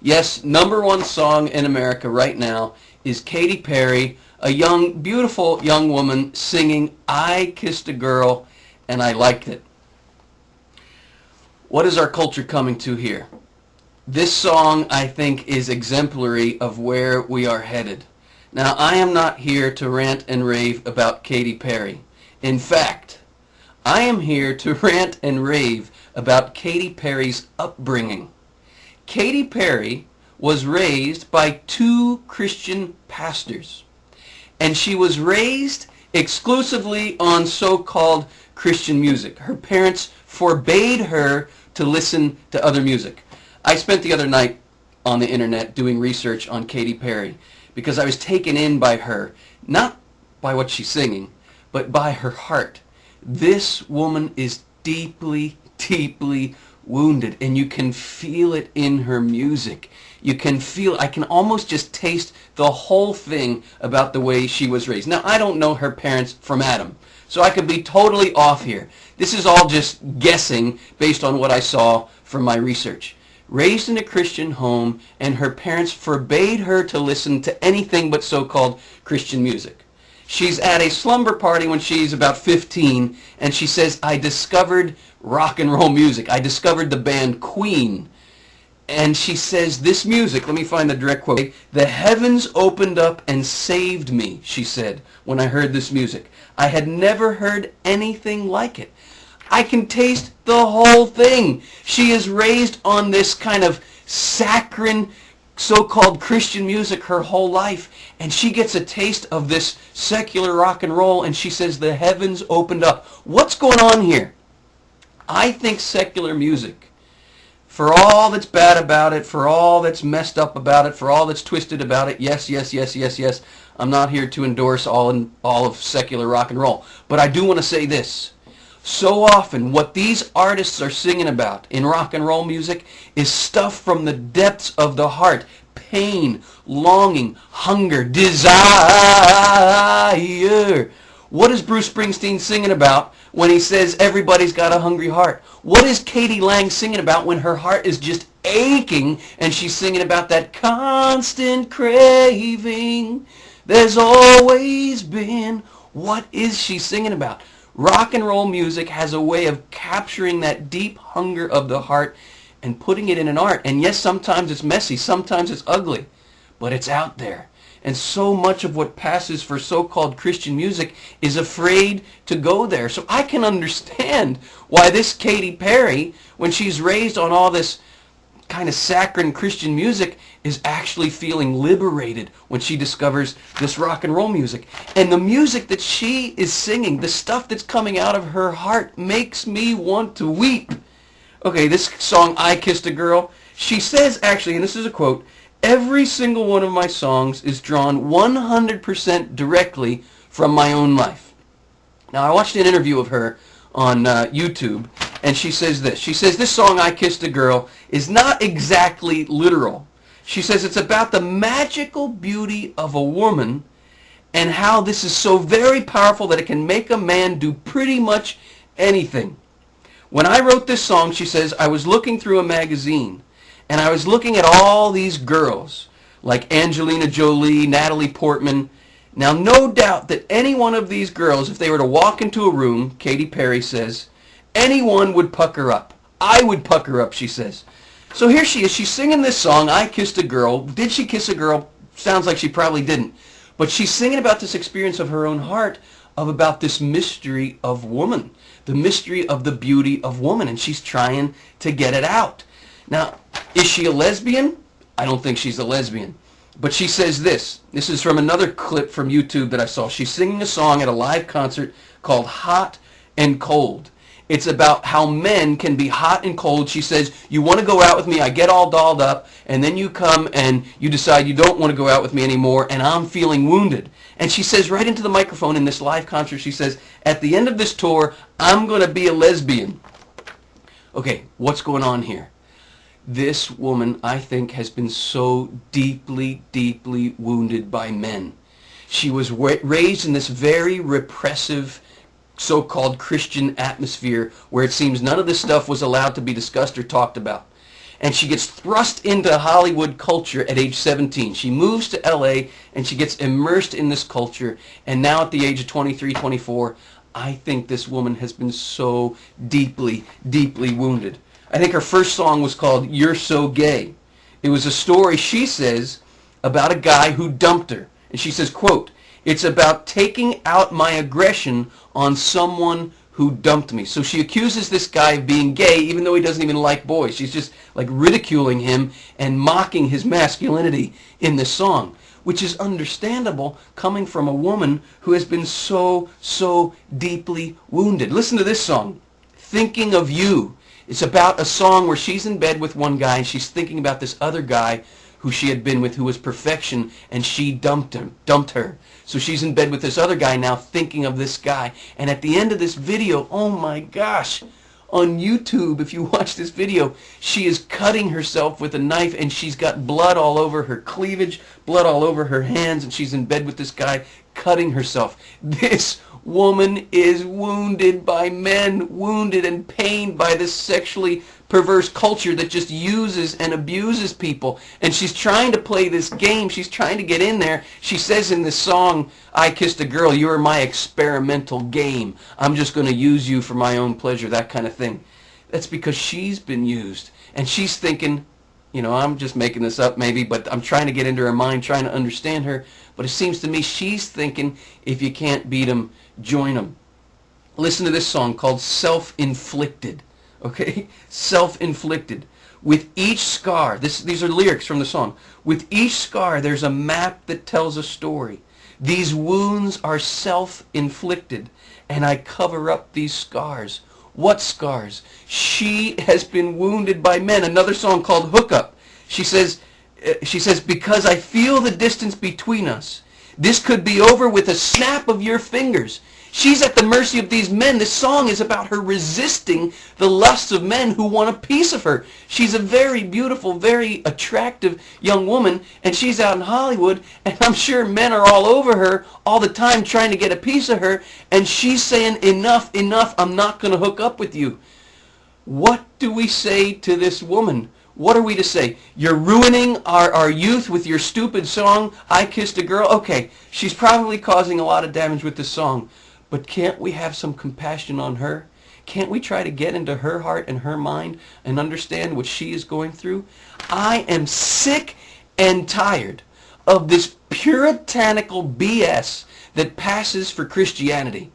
Yes, #1 song in America right now is Katy Perry, a young, beautiful young woman singing I Kissed a Girl and I Liked It. What is our culture coming to here? This song, I think, is exemplary of where we are headed. Now, I am not here to rant and rave about Katy Perry. In fact, I am here to rant and rave about Katy Perry's upbringing. Katy Perry was raised by 2 Christian pastors, and she was raised exclusively on so-called Christian music. Her parents forbade her to listen to other music. I spent the other night on the internet doing research on Katy Perry because I was taken in by her, not by what she's singing, but by her heart. This woman is deeply, deeply wounded, and you can feel it in her music. You can feel, I can almost just taste the whole thing about the way she was raised. Now, I don't know her parents from Adam, so I could be totally off here. This is all just guessing based on what I saw from my research. Raised in a Christian home, and her parents forbade her to listen to anything but so-called Christian music. She's at a slumber party when she's about 15, and she says, I discovered rock and roll music. I discovered the band Queen. And she says, this music, let me find the direct quote, the heavens opened up and saved me, she said, when I heard this music. I had never heard anything like it. I can taste the whole thing. She is raised on this kind of saccharine, so-called Christian music her whole life, and she gets a taste of this secular rock and roll, and she says the heavens opened up. What's going on here? I think secular music, for all that's bad about it, for all that's messed up about it, for all that's twisted about it, yes, yes, yes, yes, yes, I'm not here to endorse all of secular rock and roll, but I do want to say this. So often, what these artists are singing about in rock and roll music is stuff from the depths of the heart. Pain, longing, hunger, desire. What is Bruce Springsteen singing about when he says everybody's got a hungry heart? What is Katy Lang singing about when her heart is just aching and she's singing about that constant craving there's always been? What is she singing about? Rock and roll music has a way of capturing that deep hunger of the heart and putting it in an art. And yes, sometimes it's messy, sometimes it's ugly, but it's out there. And so much of what passes for so-called Christian music is afraid to go there. So I can understand why this Katy Perry, when she's raised on all this kind of saccharine Christian music, is actually feeling liberated when she discovers this rock and roll music. And the music that she is singing, the stuff that's coming out of her heart, makes me want to weep. Okay, this song, I Kissed a Girl, she says actually, and this is a quote, every single one of my songs is drawn 100% directly from my own life. Now, I watched an interview of her on YouTube, and she says this. She says, this song, I Kissed a Girl, is not exactly literal. She says it's about the magical beauty of a woman and how this is so very powerful that it can make a man do pretty much anything. When I wrote this song, she says, I was looking through a magazine, and I was looking at all these girls, like Angelina Jolie, Natalie Portman. Now, no doubt that any one of these girls, if they were to walk into a room, Katy Perry says, anyone would pucker up. I would pucker up, she says. So here she is. She's singing this song, I Kissed a Girl. Did she kiss a girl? Sounds like she probably didn't. But she's singing about this experience of her own heart, about this mystery of woman, the mystery of the beauty of woman, and she's trying to get it out. Now, is she a lesbian? I don't think she's a lesbian. But she says this. This is from another clip from YouTube that I saw. She's singing a song at a live concert called Hot and Cold. It's about how men can be hot and cold. She says, you want to go out with me, I get all dolled up, and then you come and you decide you don't want to go out with me anymore, and I'm feeling wounded. And she says right into the microphone in this live concert, she says, at the end of this tour, I'm going to be a lesbian. Okay, what's going on here? This woman, I think, has been so deeply, deeply wounded by men. She was raised in this very repressive so-called Christian atmosphere where it seems none of this stuff was allowed to be discussed or talked about. and she gets thrust into Hollywood culture at age 17. She moves to LA and she gets immersed in this culture, and now at the age of 23, 24, I think this woman has been so deeply, deeply wounded. I think her first song was called You're So Gay. It was a story, she says, about a guy who dumped her. And she says, quote, "It's about taking out my aggression on someone who dumped me." So she accuses this guy of being gay even though he doesn't even like boys. She's just like ridiculing him and mocking his masculinity in this song, which is understandable coming from a woman who has been so, so deeply wounded. Listen to this song, Thinking of You. It's about a song where she's in bed with one guy and she's thinking about this other guy who she had been with, who was perfection, and she dumped her. So she's in bed with this other guy now, thinking of this guy. And at the end of this video, oh my gosh, on YouTube, if you watch this video, she is cutting herself with a knife, and she's got blood all over her cleavage, blood all over her hands, and she's in bed with this guy cutting herself. This woman is wounded by men, wounded and pained by this sexually perverse culture that just uses and abuses people. And she's trying to play this game. She's trying to get in there. She says in this song, "I Kissed a Girl, you are my experimental game. I'm just going to use you for my own pleasure," that kind of thing. That's because she's been used. And she's thinking, I'm just making this up maybe, but I'm trying to get into her mind, trying to understand her. But it seems to me she's thinking, if you can't beat them, join them. Listen to this song called Self-Inflicted. Okay? Self-inflicted. With each scar, these are lyrics from the song. With each scar, there's a map that tells a story. These wounds are self-inflicted, and I cover up these scars. What scars? She has been wounded by men. Another song called Hookup. She says, because I feel the distance between us. This could be over with a snap of your fingers. She's at the mercy of these men. This song is about her resisting the lusts of men who want a piece of her. She's a very beautiful, very attractive young woman, and she's out in Hollywood, and I'm sure men are all over her all the time trying to get a piece of her, and she's saying, enough, enough, I'm not going to hook up with you. What do we say to this woman? What are we to say? You're ruining our youth with your stupid song, I Kissed a Girl. Okay, she's probably causing a lot of damage with this song. But can't we have some compassion on her? Can't we try to get into her heart and her mind and understand what she is going through? I am sick and tired of this puritanical BS that passes for Christianity.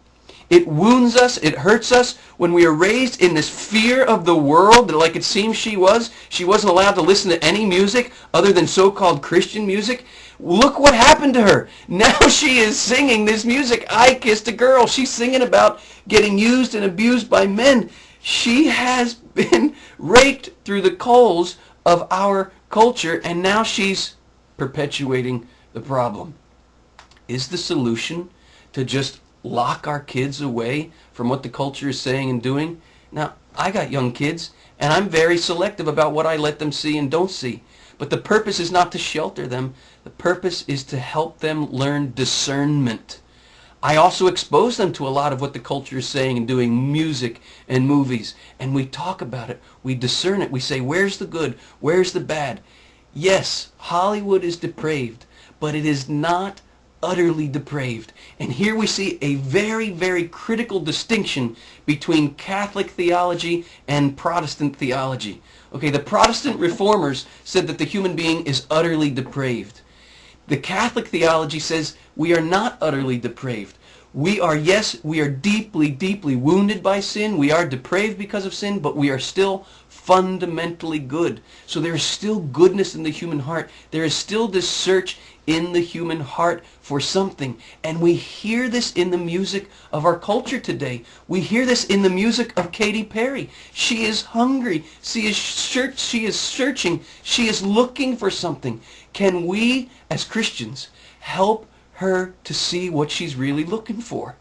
It wounds us, it hurts us when we are raised in this fear of the world, like it seems she was. She wasn't allowed to listen to any music other than so-called Christian music. Look what happened to her. Now she is singing this music, I Kissed a Girl. She's singing about getting used and abused by men. She has been raked through the coals of our culture, and now she's perpetuating the problem. Is the solution to just lock our kids away from what the culture is saying and doing? Now, I got young kids, and I'm very selective about what I let them see and don't see. But the purpose is not to shelter them. The purpose is to help them learn discernment. I also expose them to a lot of what the culture is saying and doing, music and movies, and we talk about it. We discern it. We say, where's the good? Where's the bad? Yes, Hollywood is depraved, but it is not utterly depraved. And here we see a very, very critical distinction between Catholic theology and Protestant theology. Okay, the Protestant reformers said that the human being is utterly depraved. The Catholic theology says we are not utterly depraved. We are, yes, we are deeply, deeply wounded by sin. We are depraved because of sin, but we are still fundamentally good. So there is still goodness in the human heart. There is still this search in the human heart for something. And we hear this in the music of our culture today. We hear this in the music of Katy Perry. She is hungry. She is searching. She is looking for something. Can we, as Christians, help her to see what she's really looking for?